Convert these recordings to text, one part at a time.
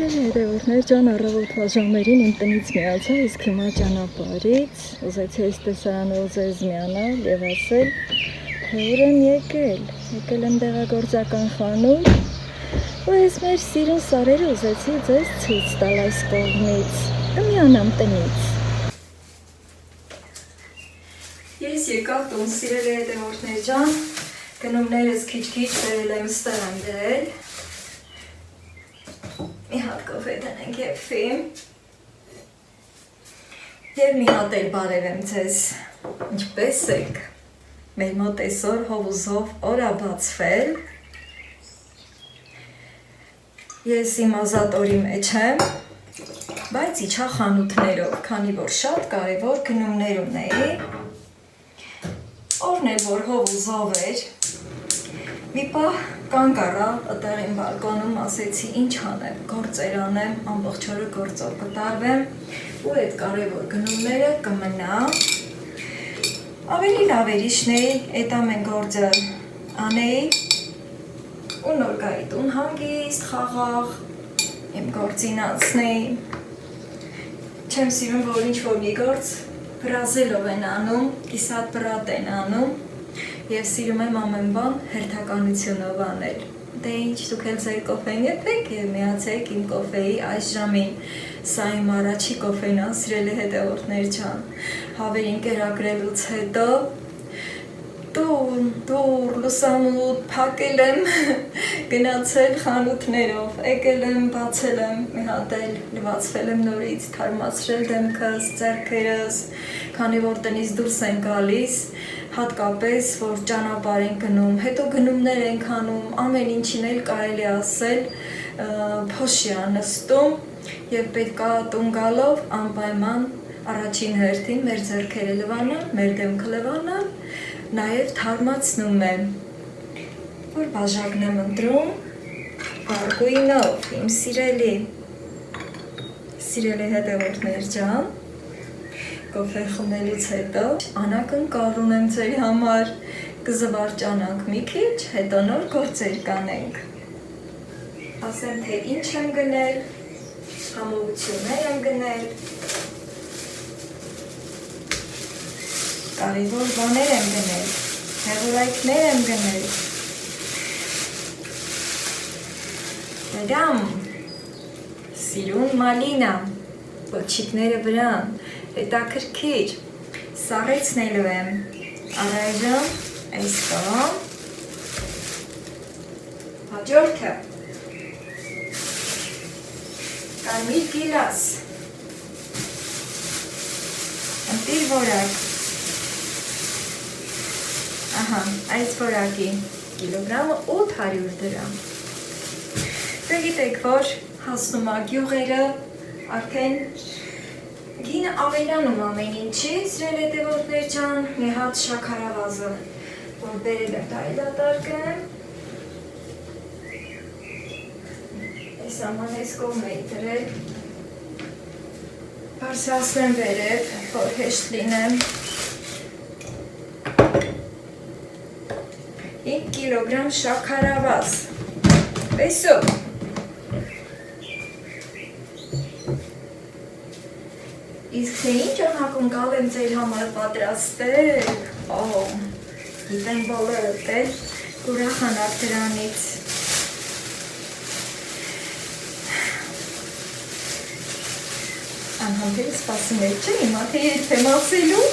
Սիրելի հետևորդներ, ջան առավոտվա ժամերին իմ տնից միացա, իսկ հիմա ճանապարհից ուզեցի այս տեսարանով ձեզ միանալ եւ ասել, թե ուր եմ եկել եմ դեղագործական խանութ, ու այս մեր սիրուն սարերը ուզեցի ձեզ ցույց տալ այս կողմից, կմիանամ տնից։ Ես եկա տուն, սիրելի հետևորդներ ջան, գնումներս քիչ-քիչ վերել եմ ստեղ եմ դրել։ Մի հատ կոֆե տնենք եփի և մի հատ էլ բարևեմ ձեզ, ինչպես եք, մեր մոտ այսօր հովուզով օր ա բացվել, ես իմ ազատ օրի մեջ եմ, բայց իջա խանութներով, քանի որ շատ կարևոր գնումներ ունեի, օրն էլ որ հովուզով էր, մի պահ կանգ առա ըտեղին բալկոնում, ասեցի ինչ անեմ, գործեր անեմ, ամբողջ օրը գործով կտարվեմ ու այդ կարևոր գնումները կմնա, ավելի լավ էր իշնեի, այդ ամեն գործը անեի ու նոր գայի տուն հանգիստ, խաղաղ, իմ գործին անցնեի, չեմ սիրում, որ ինչ-որ մի գործ բրազելով են անում, կիսատ բրատ են անում, և սիրում եմ ամեն բան հերթականությունով անել։ Դե ինչ, դուք էլ ձեր կոֆեն եփեք և միացեք իմ կոֆեի այս ժամին։ Սա իմ առաջի կոֆեն ա, սիրելի հետևորդներ ջան։ Հավերին կերակրելուց հետո դուր, լուսամուտ, փակել եմ, գնացել խանութներով, եկել եմ, բացել եմ, մի հատ էլ լվացվել եմ նորից, թարմացրել դեմքս, ձեռքերս, քանի որ տնից դուրս են գալիս, հատկապես, որ ճանապարհ են գնում, հետո գնումներ ենք անում, ամեն ինչին էլ կարելի ասել, փոշի ա նստում և պետք ա տուն գալով անպայման առաջին հերթին մեր ձեռքերը լվանալ, մեր դեմքը լվանալ, նաև թարմացնում եմ, որ բաժակն եմ ընտրում, վարգույնով, իմ սիրելի հետևորդներ ջան, կոֆե խմելուց հետո անակնկալ ունեմ ձեր համար, կզվարճանանք մի քիչ, հետո նոր գործեր կանենք։ Ասեմ, թե ինչ եմ գնել, համովություններ եմ գնել, կարևոր բաներ եմ գնել, հեղորայքներ եմ գնել։ Դրամ, սիրուն մալինա, պոչիկները վրան, հետաքրքիր, սառեցնելու եմ, առայժմ այս կողմ, հաջորդը, կարմիր գիլաս, ընտիր որակ, այս որակի կիլոգրամը 800 դրամ, դե գիտեք, որ հասնում ա գյուղերը, արդեն գինը ավելանում ամեն ինչի, սիրելի հետևորդներ ջան, մի հատ շաքարավազը, որ բերել եմ դա դատարկեմ, այս աման այս կողմ էի դրել, բարձրացնեմ վերև, որ հեշտ լինեմ, 5 կիլոգրամ շաքարավազ, տեսու, իսկ թե ինչ անակնկալ եմ ձեր համար պատրաստել, գիտեմ բոլորդ էլ կուրախանաք դրանից։ Անհամբեր սպասում եք չէ, հիմա թե երբ եմ ասելու,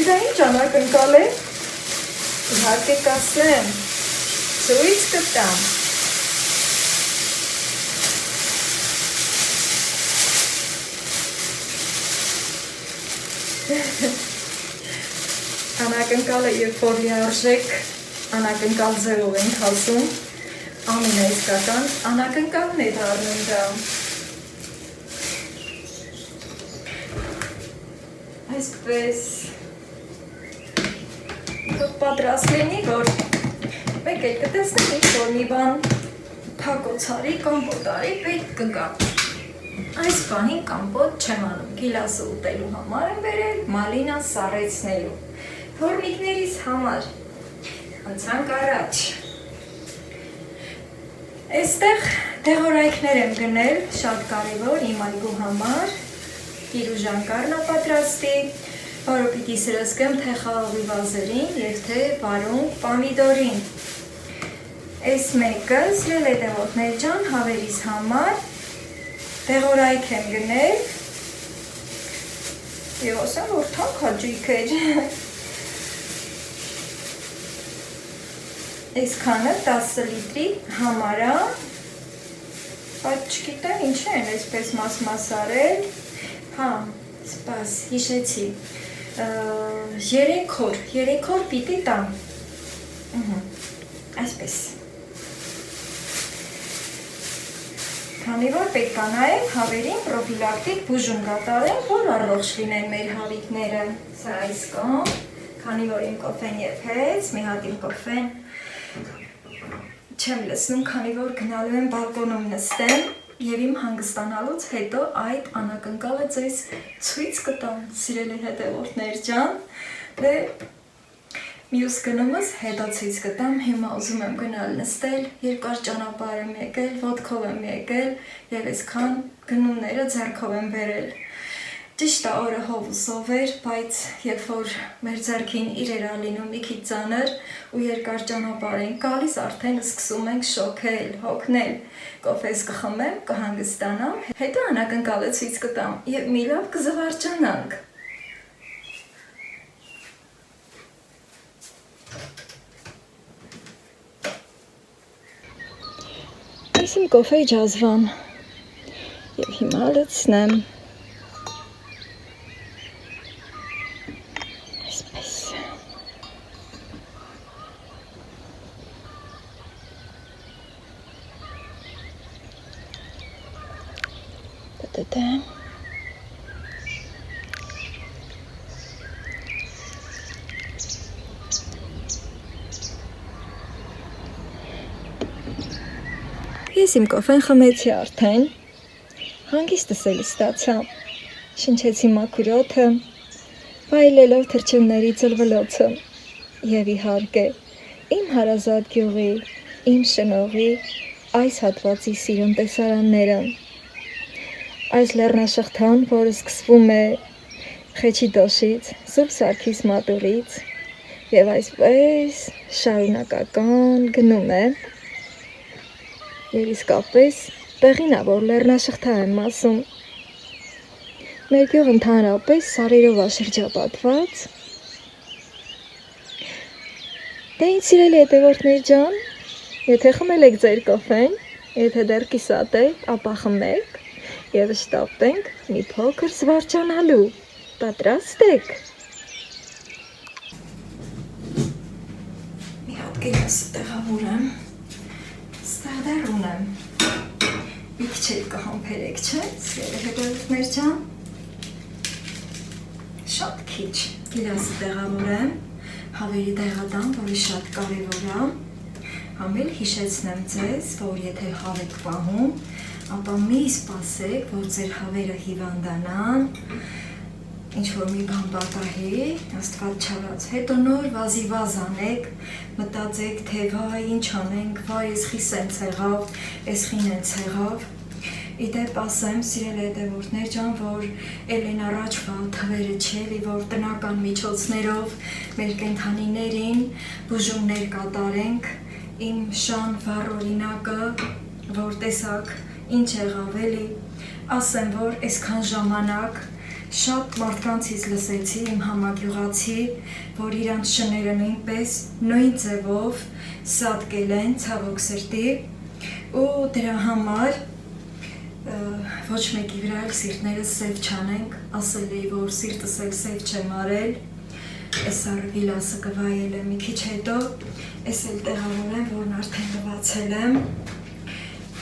դա ինչ անակնկալ է, իհարկե կասեմ, ցույց կտամ։ Անակնկալը երբ որ լիարժեք, անակնկալ ձևով ենք ասում, ամենաիսկական անակնկալն է դառնում դա։ Այսպես պատրաստ լինի, որ մեկ էլ կտեսնեմ ինչ-որ մի բան փակոցարի կամ պոտարի պետք կգա։ Այս բանին կամպոտ չեմ անում, գիլասը ուտելու համար եմ բերել, մալինան սառեցնելու, հորմիկներիս համար, անցանք առաջ, Այստեղ Դեղորայքներ եմ գնել, շատ կարևոր իմ այգու համար, տիրուժան կառնա պատրաստի, որը պիտի սրսկեմ թե խաղողի վազերին և թե վարունգ պամիդորին։ Այս մեկը, սիրել հետևորդներ ջան, հավերիս համար, դեղորայք եմ գնել, և ասեմ, որ թանկ հաճույք էր։ Այսքանը 10 լիտրի համարա, բայց չգիտեմ ինչ են այսպես մաս արել, հա, սպաս, հիշեցի, 3 օր պիտի տամ, այսպես, քանի որ պետք է նաև հավերին պրոֆիլակտիկ բուժում կատարենք, որ առողջ լինեն մեր հավիկները, սա այս կողմ, քանի որ իմ կոֆեն եփեց, մի հատ իմ կոֆեն չեմ լսնում, քանի որ գնալու եմ բալկոնում նստեմ և իմ հանգստանալուց հետո այդ անակնկալը ձեզ ցույց կտամ, սիրելի հետևորդներ ջան, դե մյուս գնումս հետո ցույց կտամ, հիմա ուզում եմ գնալ նստել, երկար ճանապարհ եմ եկել, ոտքով եմ եկել և այսքան գնումները ձեռքով եմ բերել։ Ճիշտ է, օրը հովուսով էր, բայց երբ որ մեր ձեռքին իրեր ա լինում մի քիչ ծանր ու երկար ճանապարհ ենք գալիս, արդեն սկսում ենք շոքել, հոգնել, կոֆես կխմեմ, կհանգստանամ, հետո անակնկալը ցույց կտամ և մի լավ կզվարճանանք։ Այս իմ կոֆեի ջազվան և հիմա լցնեմ։ Ես իմ կոֆեն խմեցի արդեն, հանգիստս էլ ստացա, շնչեցի մաքուր օդը, վայելելով թռչունների ծլվլոցը և իհարկե իմ հարազատ գյուղի, իմ շնողի, այս հատվածի սիրուն տեսարանները, այս լեռնաշղթան, որը սկսվում է Խեչիդոշից, Սուրբ Սարգիս մատուռից և այսպես շարունակական գնում է և իսկապես տեղին է, որ լեռնաշղթա եմ ասում։ Մեր գյուղ ընդհանրապես սարերով է շրջապատված։ Դե ինձ սիրելի հետևորդներ ջան, եթե խմել եք ձեր կոֆեն, եթե դեռ կիսատ է, ապա խմեք և շտապենք մի փոքր զվարճանալու։ Պատրաստ եք։ Մի հատ գելասը տեղավորեմ, ստեղ դեռ ունեմ, մի քիչ էլ կհամբերեք, չէ, սիրելի հետևորդներ ջան, շատ քիչ գելասը տեղավորեմ, հավերի տեղատամ, որը շատ կարևոր է, համել հիշեցնեմ ձեզ, որ եթե հավ եք պահում, ապա մի սպասեք, որ ձեր հավերը հիվանդանան, ինչ-որ մի բան պատահի, Աստված չարած, հետո նոր վազի վազ անեք, մտածեք, թե վայ, ինչ անենք, վայ, ես խիս հենց եղավ, ես խին հենց եղավ, իդեպ ասեմ, սիրել հետևորդներ ջան, որ ելեն առաջվա թվերը չէ, որ տնական միջոցներով մեր կենդանիներին բուժումներ կատարենք, իմ շան վառ օրինակը, որ տեսակ ինչ եղավ էլի, ասեմ, որ այսքան ժամանակ շատ մարդկանցից լսեցի իմ համագյուղացի, որ իրանց շները նույնպես նույն ձևով սատկել են ցավոք սրտի ու դրա համար ոչ մեկի վրա էլ սիրտներս սև չանենք, ասել էի, որ սիրտս էլ սև չեմ արել, այս արվիլասը կվայել եմ մի քիչ հետո, այս էլ տեղավորեմ, որն արդեն լվացել եմ,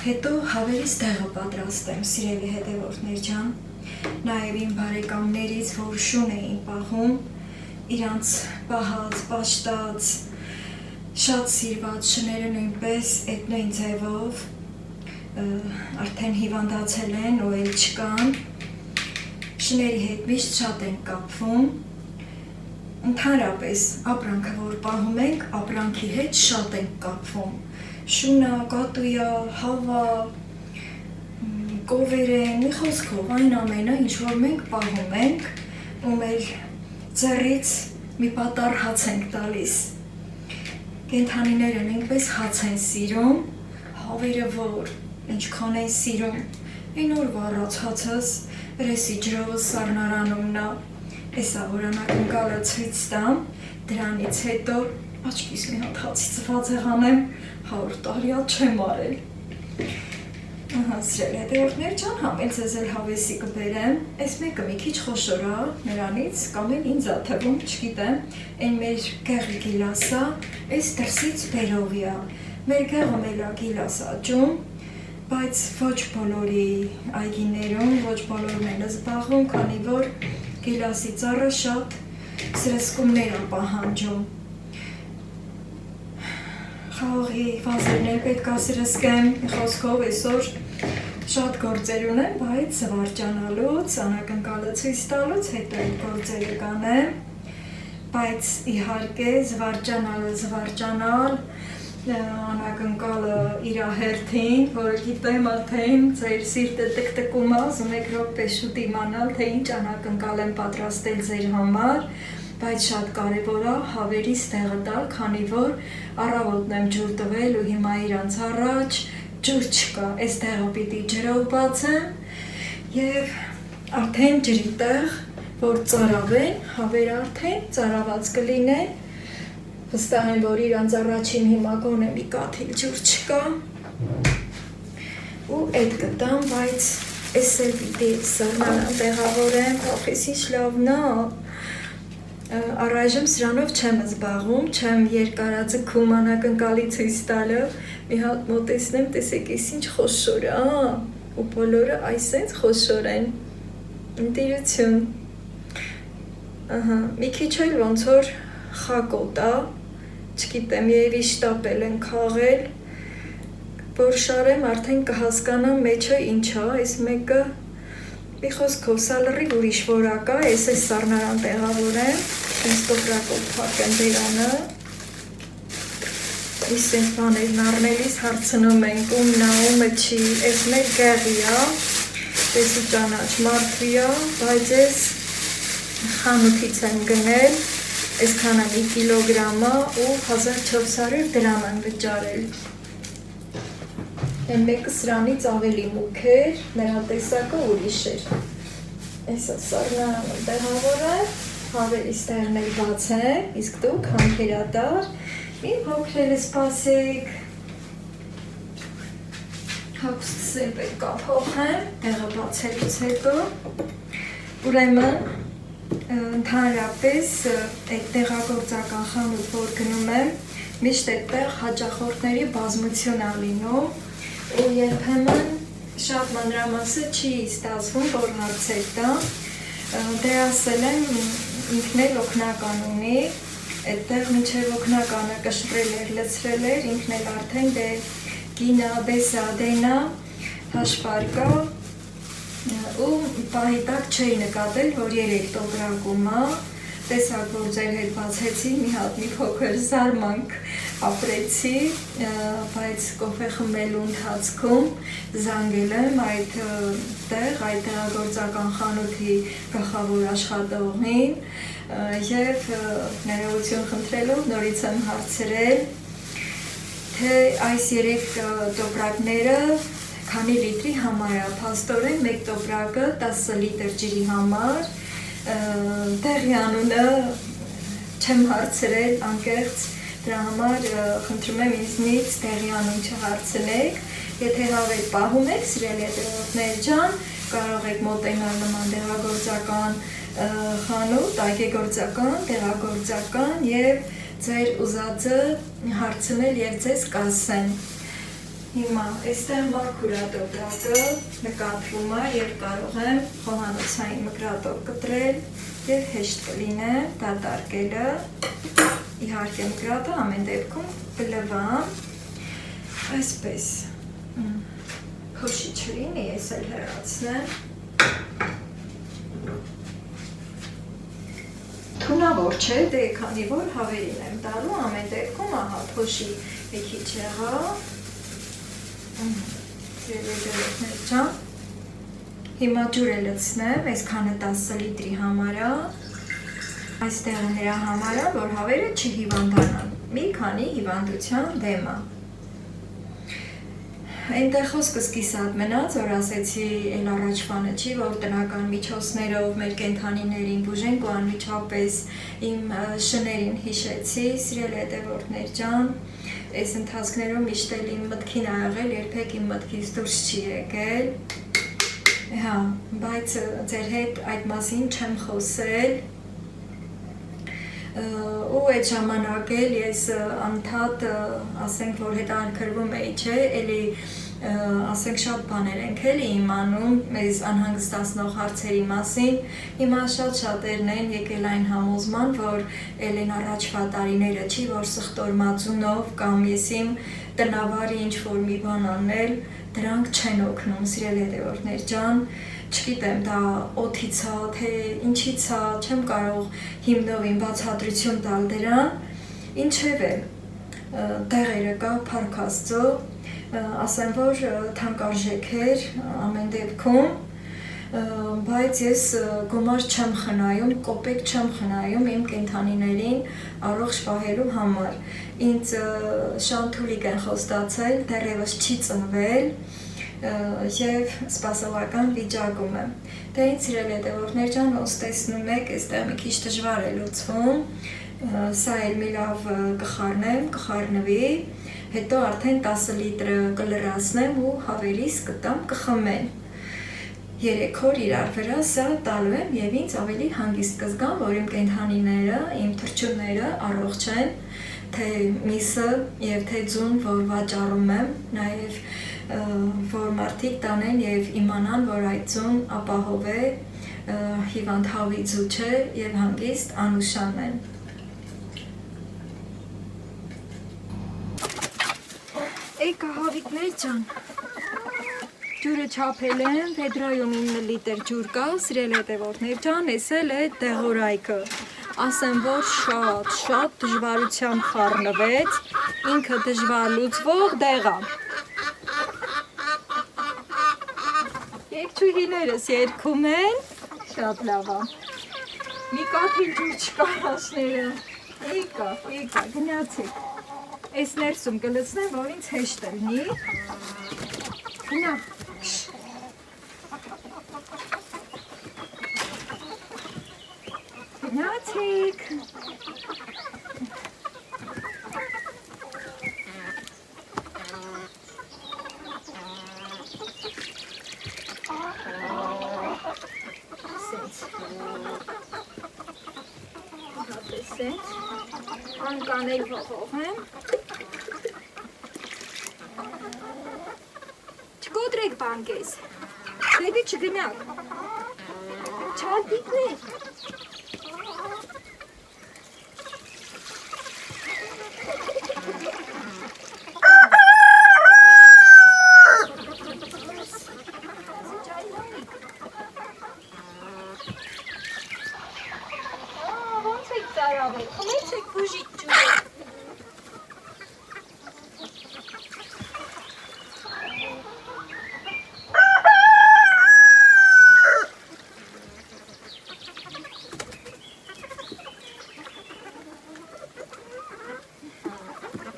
հետո հավերից դեղը պատրաստեմ, սիրելի հետևորդներ ջան, նաև իմ բարեկամներից, որ շուն էին պահում, իրանց պահած, պաշտած, շատ սիրված շները նույնպես այդ նույն ձևով արդեն հիվանդացել են ու էլ չկան, շների հետ միշտ շատ են կապվում, ընդհանրապես ապրանքը, որ պահում ենք, ապրանքի հետ շատ ենք կապվում, շունա, կատույա, հավա, կովեր են, մի խոսքով այն ամենը, ինչ որ մենք պահում ենք ու մեր ձեռից մի պատառ հաց ենք տալիս։ Կենդանիները նույնպես հաց են սիրում, հավերը որ ինչքան են սիրում, այն օրվա առած հացս ռեսի ջրովը սառնարանումն է, էսա որ անակնկալը ցույց տամ, դրանից հետո աչքիս մի հատ հացի ծված եղանեմ, 100 տարի չեմ արել։ Ահա, սիրելի հետևորդներ ջան, համել ձեզ էլ հավեսի կբերեմ, այս մեկը մի քիչ խոշոր է նրանից, կամ էլ ինձ ա թվում, չգիտեմ, այն մեր գեղի գիլասը, այս դրսից բերովի է, մեր գեղը էլ է գիլաս աճում, բայց ոչ բոլորի այգիներում, ոչ բոլորն են զբաղվում, քանի որ գիլասի ծառը շատ սրսկումներ է պահանջում։ Խաղողի վազերներ պետք է սրսկեմ, մի խոսքով այսօր շատ գործեր ունեմ, բայց զվարճանալուց, անակնկալը ցույց տալուց հետո այդ գործերը կանեմ, բայց իհարկե զվարճանալ, անակնկալը իր հերթին, որ գիտեմ արդեն ձեր սիրտը տկտկում է, ուզում եք րոպե շուտ իմանալ, թե ինչ անակնկալ եմ պատրաստել ձեր համար, բայց շատ կարևոր է հավերից տեղը տալ, քանի որ առավոտն եմ ջուր տվել ու հիմա իրանց առաջ ջուր չկա, այս տեղը պիտի ջրով բացեմ և արդեն ջրի տեղ, որ ծարավեն, հավերը արդեն ծարաված կլինեն, վստահ եմ, որ իրանց առաջին հիմա գոնե մի կաթիլ ջուր չկա ու էդ կտամ, բայց այս էլ պիտի սառնարան տեղավորեմ, ախես ինչ լավն է, առայժմ սրանով չեմ զբաղվում, չեմ երկարաձգում անակնկալի ցույց տալով, մի հատ մոտեցնեմ, տեսեք, այս ինչ խոշոր է, ու բոլորը այսենց խոշոր են, ընտիրություն, մի քիչ էլ ոնց որ խակոտ է, չգիտեմ, երևի շտապել են քաղել, որ շարեմ արդեն կհասկանամ մեջը ինչ է, այս մեկը մի խոսքով սալռի ուրիշ որակ է, ես այս սառնարան տեղավորեմ, ինձ տոպրակով փակեմ բերանը, իսենց բաներն առնելիս հարցնում ենք ումն է, ումը չի, այս մեր գեղի է, տեսի ճանաչ մարդվի է, բայց ես խանութից եմ գնել, այսքանը մի կիլոգրամ է ու 1400 դրամ եմ վճարել։ Այն մեկը սրանից ավելի մուգ էր, նրա տեսակը ուրիշ էր։ Այսա սառնարանը տեղավորեմ, հավերից տեղն էլ բացեմ, իսկ դուք համբերատար մի փոքր սպասեք։ Հագուստս էլ պետք է փոխեմ, տեղը բացելուց հետո։ Ուրեմն ընդհանրապես այդ տեղագործական խանութ, որ գնում եմ, միշտ այդտեղ հաճախորդների բազմություն է լինում ու երբեմն շատ մանրամասը չի ստացվում, որ հարցեր տա, դե ասել եմ ինքն էլ օգնական ունի, այդտեղ մինչև օգնականը կշռել էր, լցրել էր, ինքն էլ արդեն դե գինա, բեսա, դենա, հաշվարկա ու պահի տակ չէի նկատել, որ 3 տոպրակում է, տեսակ, որ ձեր հետ բացեցի, մի հատ մի փոքր զարմանք ապրեցի, բայց կոֆե խմելու ընթացքում զանգել եմ այդ տեղ, այդ տեղագործական խանութի գլխավոր աշխատողին և ներողություն խնդրելով նորից եմ հարցրել, թե այս 3 տոպրակները քանի լիտրի համար է, փաստորեն 1 տոպրակը 10 լիտր ջրի համար, տեղի անունը չեմ հարցրել անկեղծ, դրա համար խնդրում եմ ինձնից տեղի անուն չհարցնեք, եթե հավեր պահում եք, սիրելի հետևորդներ ջան, կարող եք մոտենալ նման տեղագործական խանութ, այգեգործական, տեղագործական և ձեր ուզածը հարցնել և ձեզ կասեն։ Հիմա այստեղ մաքուրատոպրակը նկատվում է և կարող եմ խոհանոցային մկրատով կտրել և հեշտ կլինեմ դատարկելը, իհարկե մկրատը ամեն դեպքում կլվամ, այսպես փոշի չլինի, ես էլ հեռացնեմ, թունավոր չէ, դե քանի որ հավերին եմ տալու, ամեն դեպքում ահա փոշի մի քիչ եղավ, ջան, Հիմա ջուրը լցնեմ, այսքանը 10 լիտրի համար է, այստեղը նրա համար է, որ հավերը չհիվանդանան, մի քանի հիվանդության դեմ է։ Այնտեղ խոսքս կիսատ մնաց, որ ասեցի էլ առաջվանը չի, որ տնական միջոցներով մեր կենդանիներին բուժենք ու անմիջապես իմ շներին հիշեցի, սիրել հետևորդներ ջան, այս ընթացքներում միշտ էլ իմ մտքին ա եղել, երբեք իմ մտքից դուրս չի եկել, հա, բայց ձեր հետ այդ մասին չեմ խոսել, ու այդ ժամանակ էլ ես անդադ ասենք, որ հետաքրքրվում էի, չէ, էլի ասենք շատ բաներ ենք էլի իմանում մեզ անհանգստացնող հարցերի մասին, հիմա շատ շատերն են եկել այն համոզման, որ էլ են առաջվա տարիները չի, որ սխտորմածունով կամ ես իմ տնավարի ինչ-որ մի բան անել, դրանք չեն օգնում, սիրելի հետևորդներ ջան, չգիտեմ, դա օդից է, թե ինչից է, չեմ կարող հիմնովին բացատրություն տալ դրան, ինչևէ, տեղերը կա, փառք Աստծո, ասեմ, որ թանկարժեք էր ամեն դեպքում, բայց ես գումար չեմ խնայում, կոպեկ չեմ խնայում իմ կենդանիներին առողջ պահելու համար, ինձ շանթուլիկ են խոստացել, դեռևս չի ծնվել, և սպասողական վիճակում եմ։ Դե ինձ սիրել հետևորդներ ջան, ոնց տեսնում եք, այստեղ մի քիչ դժվար է լուծվում, սա էլ մի լավ կխառնեմ, կխառնվի, հետո արդեն 10 լիտրը կլրացնեմ ու հավերիս կտամ կխմեն։ 3 օր իրար վրա սա տալու եմ և ինձ ավելի հանգիստ կզգամ, որ իմ կենդանիները, իմ թռչունները առողջ են, թե միսը և թե ձուն, որ վաճառում եմ, նաև որ մարդիկ տանեն և իմանան, որ այդ ձուն ապահով է, հիվանդ հավի ձու չէ և հանգիստ անուշան են։ Էկա հավիկներ ջան, ջուրը չափել եմ, Փետրայում 9 լիտր ջուր կա, սիրել հետևորդներ ջան, ես էլ է դեղորայքը, ասեմ, որ շատ դժվարությամբ խառնվեց, ինքը դժվար լուծվող դեղա։ Եկչուհիներս երգում են, շատ լավ է, մի կաթիլ ջուր չկա հաշները, էկա, գնացեք, այս ներսում կլցնեմ, որ ինձ հեշտ լինի, գնա, գնացեք, անկանել ողողեմ, չկոտրեք բանկես, դեպի չգնակ, չալտիկներ, խմեցեք բուժիտ ջուրը։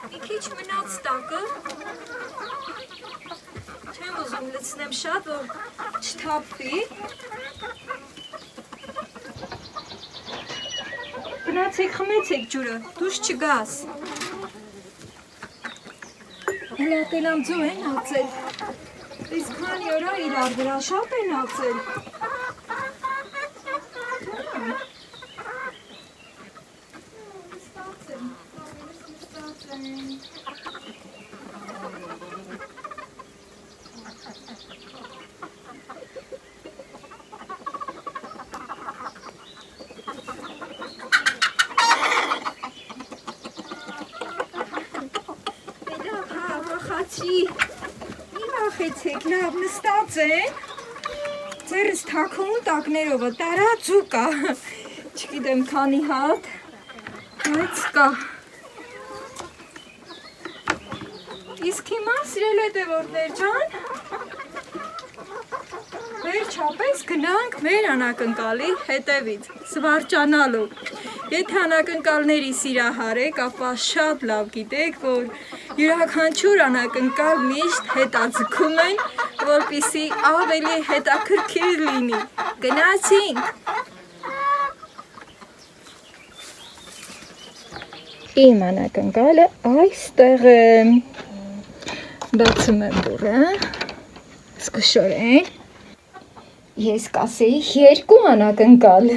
Մի քիչ մնաց տակը, չեմ ուզում լցնեմ շատ, որ չթափվի։ Գնացեք, խմեցեք ջուրը, դուրս չգաս։ Հելատելամ ձու են ացել, այս քանի օրա իրար վրա շատ են ացել։ Մի վախեցեք, լավ նստած են, ձերս թաքուն տակներովը տարած ու կա, չգիտեմ քանի հատ, բայց կա։ Իսկ հիմա սիրել հետևորդներ ջան, Վերջապես գնանք մեր անակնկալի հետևից, զվարճանալու։ Եթե անակնկալների սիրահար եք, ապա շատ լավ գիտեք, որ յուրաքանչյուր անակնկալ միշտ հետաձգում են, որպեսզի ավելի հետաքրքիր լինի։ Գնացինք։ Իմ անակնկալը այստեղ է։ Բացում եմ դուռը, զգուշորեն։ Ես կասեի երկու անակնկալ,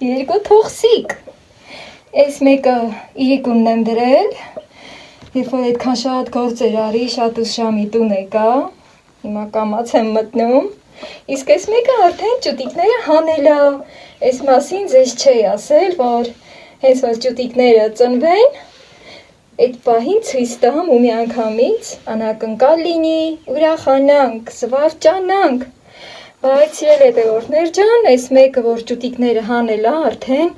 երկու թողսիկ։ Այս մեկը իրիկունն եմ դրել, երբ որ այդքան շատ գործեր արի, շատ ուշամի տուն եկա, հիմա կամաց եմ մտնում, իսկ այս մեկը արդեն ճուտիկները հանելա, այս մասին ձեզ չէի ասել, որ հենց որ ճուտիկները ծնվեն, այդ պահին ցույց տամ ու միանգամից անակնկալ լինի, ուրախանանք, զվարճանանք։ Բայց սիրելի հետևորդներ ջան, այս մեկը որ ճուտիկները հանելա, արդեն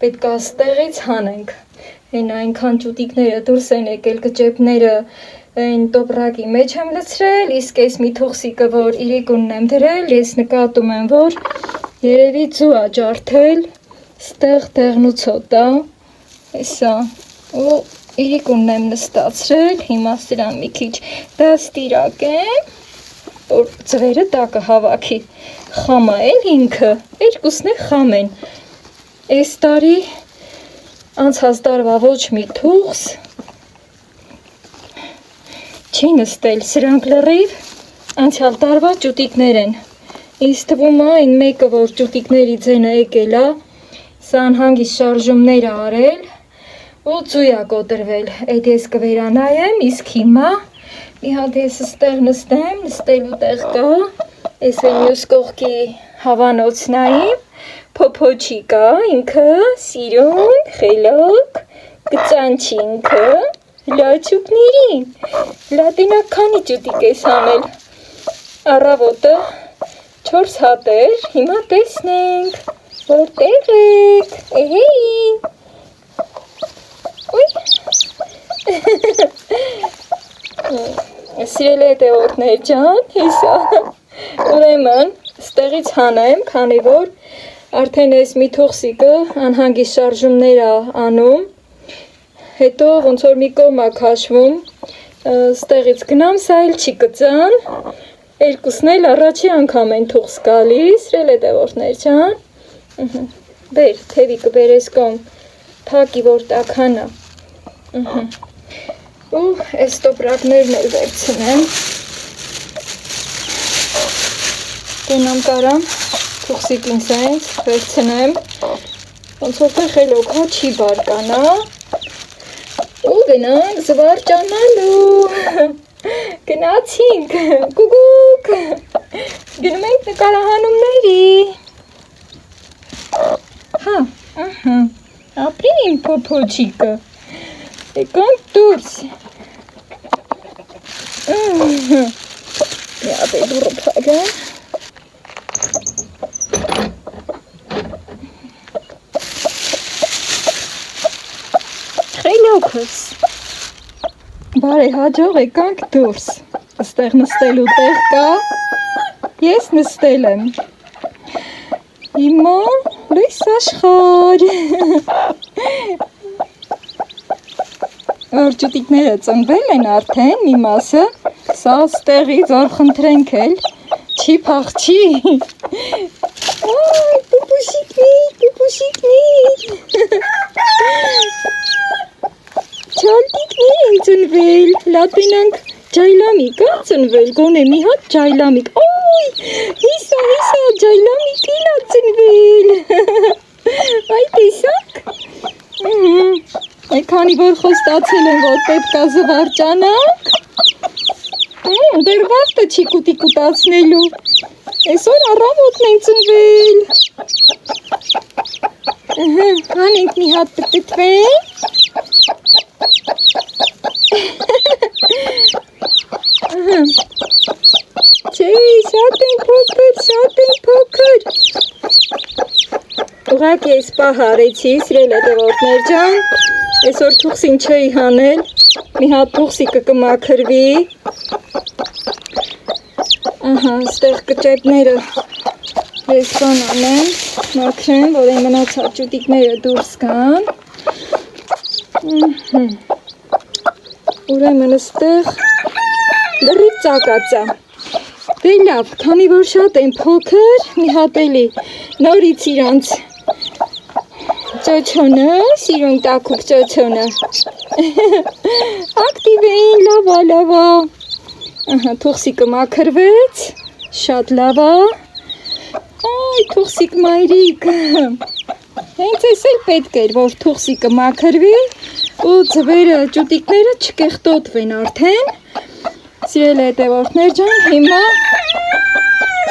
պետք է ստեղից հանենք։ Այն այնքան ճուտիկները դուրս են եկել, կճեպները այն տոպրակի մեջ եմ լցրել, իսկ այս մի թուղսիկը որ իրիկունն եմ դրել, ես նկատում եմ, որ երևի ձու ա ջարդել, ստեղ տեղնուցոտ է, էսա, ու իրիկունն եմ նստացրել, հիմա սրան մի քիչ դաստիրակեմ, որ ձվերը տակը հավաքի, խամա էլ ինքը, երկուսն է խամ են, այս տարի անցած տարվա ոչ մի թուղս չի նստել, սրանք լրիվ անցյալ տարվա ճուտիկներ են, ինձ թվում է այն մեկը, որ ճուտիկների ձենը եկել է, սա անհանգիստ շարժումներ ա արել, ու ձույ ա կոտրվել, այդ ես կվերանայեմ, իսկ հիմա մի հատ ես ստեղ նստեմ, նստելու տեղ կա, ես այն մյուս կողքի հավանոցնայիմ, փոփոչի կա, ինքը սիրուն, խելոք, կծանչի ինքը, լաչուկների, լատինակ քանի ճուտիկ ես անել, առավոտը 4 հատ էր, հիմա տեսնենք, որտեղ եք, էհեի, ուй, Սիրելի հետևորդներ ջան, հիսա, ուրեմն ստեղից հանեմ, քանի որ արդեն այս մի թուղսիկը անհանգիստ շարժումներ ա անում, հետո ոնց որ մի կողմ ա քաշվում, ստեղից գնամ, սա էլ չի կծան, երկուսն էլ առաջի անգամ են թուղս գալիս, սիրելի հետևորդներ ջան, բեր, թևիկը բեր այս կողմ, թակի որ տաքանա, ու այս տոպրակներն էլ վերցնեմ, գնամ կարամ, թուղսիկին սենց, վերցնեմ, ոնց որ խելոք հա չի բարկանա, ու գնանք զվարճանալու, գնացինք, գուգուկ, գնում ենք նկարահանումների, հա, ապրի իմ փոփոչիկը, եկանք դուրս, մի հատ է դուռը փակեմ, խելոքս, բարի հաջող եկանք դուրս, աստեղ նստելու տեղ կա, ես նստել եմ, հիմա լույս աշխարհ, որ ճուտիկները ծնվել են արդեն մի մասը, սա ստեղից որ խնդրենք էլ, չի փախչի, այ պուպուշիկներ, չալտիկներ են ծնվել, լատինանք ջայլամիկ ա ծնվել, գոնե մի հատ ջայլամիկ, ոյ, հիսա, ջայլամիկին ա ծնվել, այ տեսակ, Քանի որ խոստացել եմ, որ պետք է զվարճանանք, դեռ վաղ չի կուտի կուտացնելու, այսօր առավոտն են ծնվել, հանենք մի հատ պտտվեն, չէ, շատ են փոքր, ուղղակ ես պահ արեցի, սիրել հետևորդներ ջան, այսօր թուղսին չէի հանել, մի հատ թուղսիկը կմաքրվի, ստեղ կճեպները ես բան անեմ, մաքրեմ, որ այն մնացած ճուտիկները դուրս գան։ Ուրեմն այստեղ լրիվ ծակած է։ Դե լավ, քանի որ շատ են փոքր, մի հատ էլի նորից իրանց ճոճոնը, սիրուն տաքուկ ճոճոնը։ Ակտիվ էին, լավա։ Ահա, թուղսիկը մաքրվեց, շատ լավ է։ Այ, թուղսիկ մայրիկ։ Հենց էս էլ պետք էր, որ թուղսիկը մաքրվի ու ձվերը, ճուտիկները չկեղտոտվեն արդեն։ Սիրելի հետևորդներ ջան, հիմա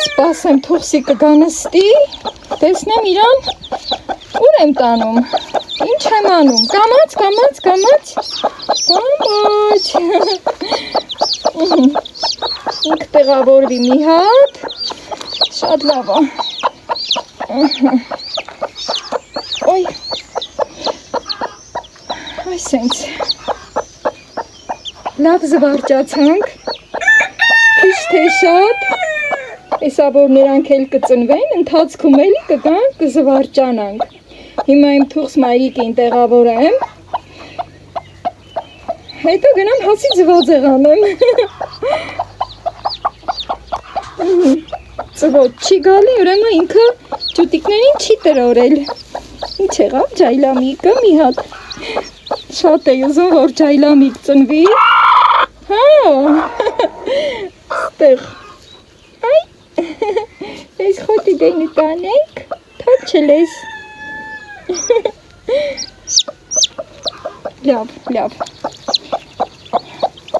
սպասեմ թուղսիկը գա նստի, տեսնեմ իրան ուր եմ տանում, ինչ եմ անում, կամաց, ինք տեղավորվի մի հատ, շատ լավ է, ոյ, այսենց, լավ զվարճացանք, քիչ թե շատ, տեսա որ նրանք էլ կծնվեն, ընթացքում էլի կգանք կզվարճանանք։ Հիմա իմ թուղս մայրիկին տեղավորեմ, հետո գնամ հացի ձվածեղ անեմ։ Ծվոտ չի գալի, ուրեմն ինքը ճուտիկներին չի տրորել։ Ինչ եղավ ջայլամիկը մի հատ։ Շատ է ուզում, որ ջայլամիկ ծնվի։ Հա, ստեղ, այ, ես խոտի դենի տանենք, թոք չլես։ Լավ։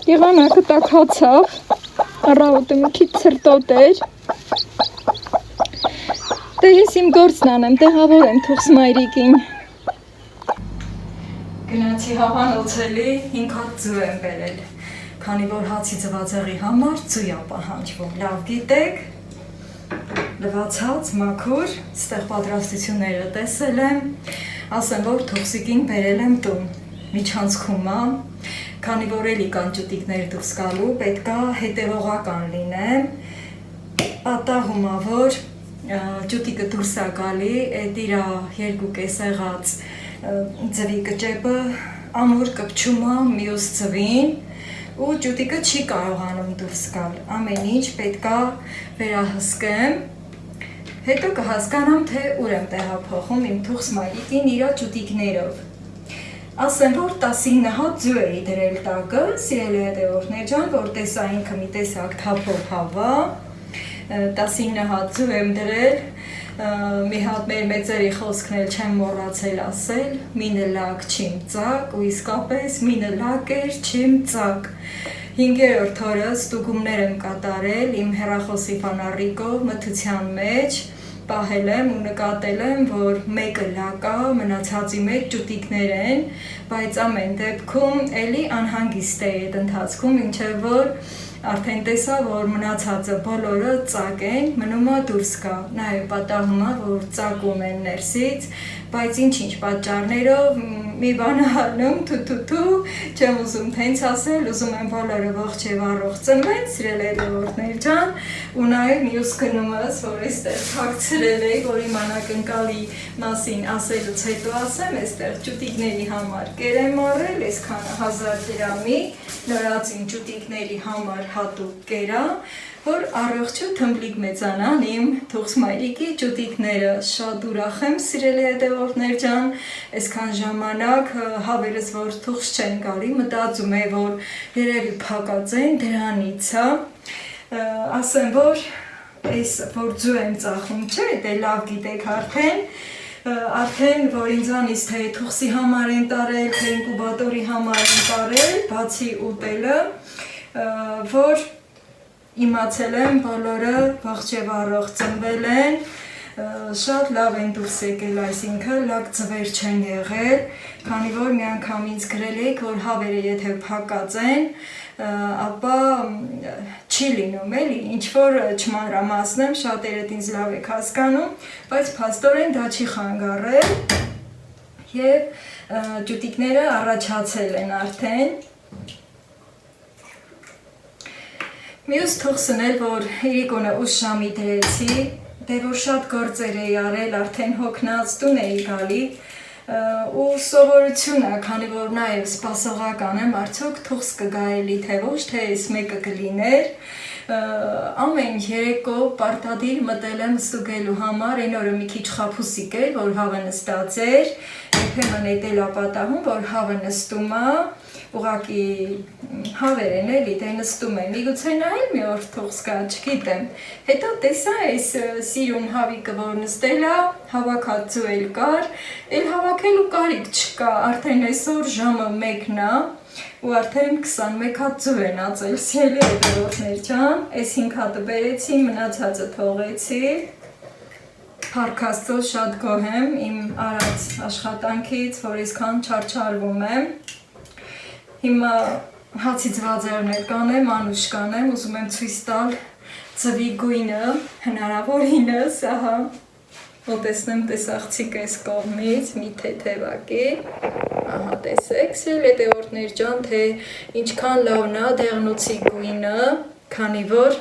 Եղանակը տաքացավ, առավոտը մի քիչ ցրտոտ էր։ Դե ես իմ գործն անեմ, տեղավորեմ թուղս մայրիկին։ Գնացի հավանոցելի 5 հատ ձու եմ բերել, քանի որ հացի ձվածեղի համար ձու է պահանջվում։ Լավ գիտեք, լվացած, մաքուր, ստեղ պատրաստությունները տեսել եմ, ասեմ, որ թուղսիկին բերել եմ տուն, միջանցքում է, քանի որ էլի կան ճուտիկներ դուրս գալու, պետքա հետևողական լինեմ, ատաղում է, որ ճուտիկը դուրս է գալի, այդ իրա երկու կեսեղած ձվի կճեպը ամուր կպչում է մյուս ձվին ու ճուտիկը չի կարողանում դուրս գալ, ամեն ինչ պետքա վերահսկեմ, հետո կհասկանամ, թե ուր եմ տեղափոխում իմ թուղս մայրիկին իրա ճուտիկներով։ Ասեմ, որ 19 հատ ձու էի դրել տակը, սիրելի հետևորդներ ջան, որ տեսա ինքը մի տեսակ թափով հավա, 19 հատ ձու եմ դրել, մի հատ մեր մեծերի խոսքն էլ չեմ մոռացել ասել, մինը լակ չիմ ծակ, ու իսկապես մինը լակ էր չիմ ծակ։ 5-րդ օրը ստուգումներ եմ կատարել իմ հեռախոսի ֆանառիկով մթության մեջ, պահել եմ ու նկատել եմ, որ մեկը լակ է, մնացածի մեջ ճուտիկներ են, բայց ամեն դեպքում էլի անհանգիստ էի այդ ընթացքում, ինչև որ արդեն տեսա, որ մնացածը բոլորը ծակ են, մնում է դուրս գա, նաև պատահում է, որ ծակում են ներսից, բայց ինչ-ինչ պատճառներով մի բան անում, թու, չեմ ուզում թենց ասել, ուզում եմ բոլորը ողջ եւ առողջ ծնվեն, սիրելի հետևորդներ ջան, ու նաև մյուս գնումս, որ այստեղ թաքցրել էի, որ իմ անակնկալի մասին ասելուց հետո ասեմ, այստեղ ճուտիկների համար կեր եմ առել, այսքանը 1000 դրամի, նորածին ճուտիկների համար հատուկ կերա, որ առողջ ու թմբլիկ մեծանան իմ թուղս մայրիկի ճուտիկները, շատ ուրախ եմ սիրելի հետևորդներ ջան, այսքան ժամանակ հավերս որ թուղս չեն գալի, մտածում եմ, որ երևի փակած են, դրանից է, ասեմ, որ այս որ ձու եմ ծախում, չէ, դե լավ գիտեք արդեն, որ ինձանից թե թուղսի համար են տարել, թե ինկուբատորի համար են տարել, բացի ուտելը, որ իմացել եմ բոլորը ողջ եւ առողջ ծնվել են, շատ լավ են դուրս եկել, այսինքն լավ ձվեր չեն եղել, քանի որ մի անգամ ինձ գրել եք, որ հավերը եթե փակած են, ապա չի լինում էլի, ինչ որ չմանրամասնեմ, շատերդ ինձ լավ եք հասկանում, բայց փաստորեն դա չի խանգարել եւ ճուտիկները առաջացել են արդեն։ Մյուս թուղսն էլ, որ իրիկոնը ուշ ժամի դրեցի, դե որ շատ գործեր էի արել, արդեն հոգնած տուն էի գալի ու սովորություն է, քանի որ նաև սպասողական եմ, արդյոք թողս կգա էլի թե ոչ, թե այս մեկը կլիներ, ամեն երեկո պարտադիր մտել եմ ստուգելու համար, այն օրը մի քիչ խաբուսիկ էր, որ հավը նստած էր, երբեմն էդել ապատահում, որ հավը նստում է, ուղղակի հավեր են էլի, դե նստում են, միգուցե նա էլ մի օր թողս գա, չգիտեմ, հետո տեսա այս սիրուն հավիկը, որ նստել է, հավաքածու էլ կար, էլ հավաքելու կարիք չկա, արդեն այսօր ժամը 1-ն է, ու արդեն 21 հատ ձու են ածել, սիրելի հետևորդներ ջան, այս 5 հատը բերեցի, մնացածը թողեցի, Փառք Աստծո շատ գոհ եմ իմ արած աշխատանքից, որ այսքան չարչարվում եմ, հիմա հացի ձվածերներ կանեմ, անուշ կանեմ, ուզում եմ ցույց տալ ձվի գույնը, հնարավորինս, ահա, մոտեցնեմ տեսախցիկ այս կողմից, մի թեթևակի, ահա տեսեք, սիրելի հետևորդներ ջան, թե ինչքան լավն է դեղնոցի գույնը, քանի որ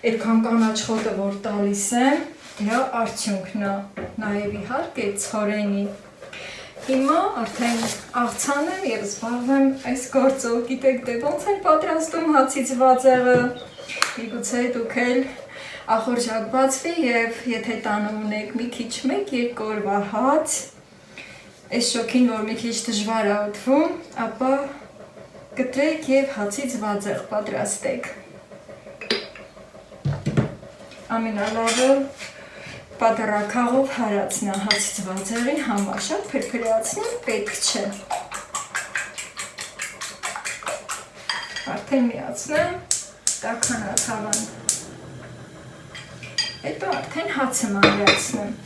այդքան կանաչ խոտը որ տալիս եմ, դրա արդյունքն է, նաև իհարկե ցորենի։ Հիմա արդեն աղցան եմ և զբաղվեմ այս գործով, գիտեք դե ոնց են պատրաստում հացի ձվածեղը, միգուցե դուք էլ ախորժակ բացվի և եթե տանում ունեք մի քիչ 1-2 օրվա հաց, այս շոքին որ մի քիչ դժվար է ուտվում, ապա կտրեք և հացի ձվածեղ պատրաստեք։ Ամենալավը պատառաքաղով հարացնա հաց ձվածեղի համար, շատ փրփրացնել պետք չէ։ Արդեն միացնեմ, տաքանած հավան։ Հետո արդեն հացը մանրացնեմ։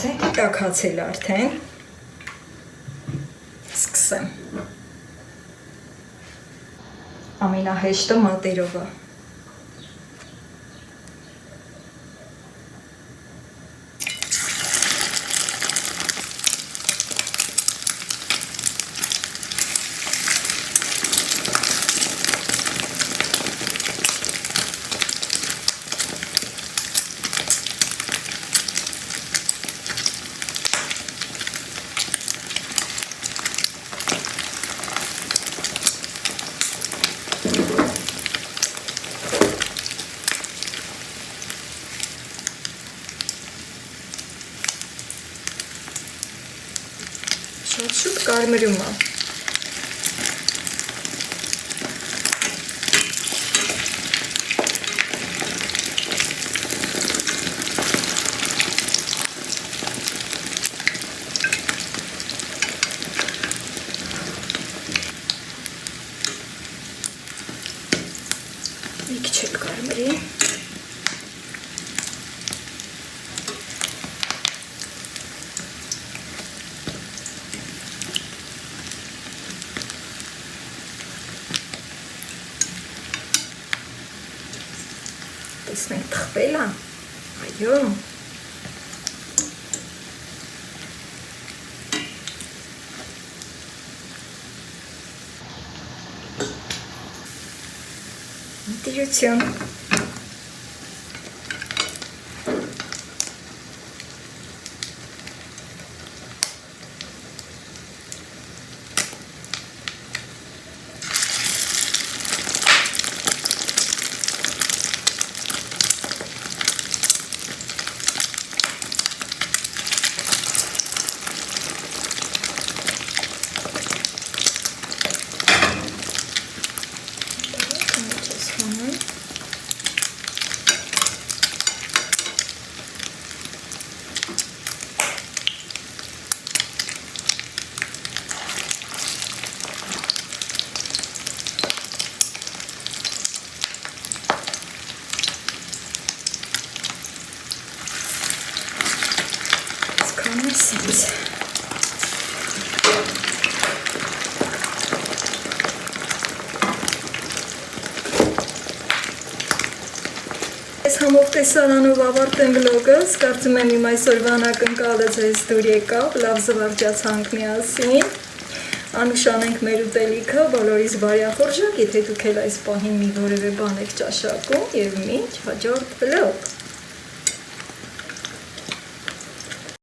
Ձենքը տաքացել արդեն, սկսեմ, ամենահեշտը մատերով է, շուտ կարմրում է։ Մի քիչ էլ կարմրի։ Տեսնենք թխվել է, այո, դիրություն, այս համով տեսարանով ավարտեմ վլոգս, կարծում եմ իմ այսօրվա անակնկալը ձեզ դուր եկավ, լավ զվարճացանք միասին, անուշանենք մեր ուտելիքը, բոլորիս բարյախորժակ, եթե դուք էլ այս պահին մի որևէ բան եք ճաշակում և մինչ հաջորդ վլոգ։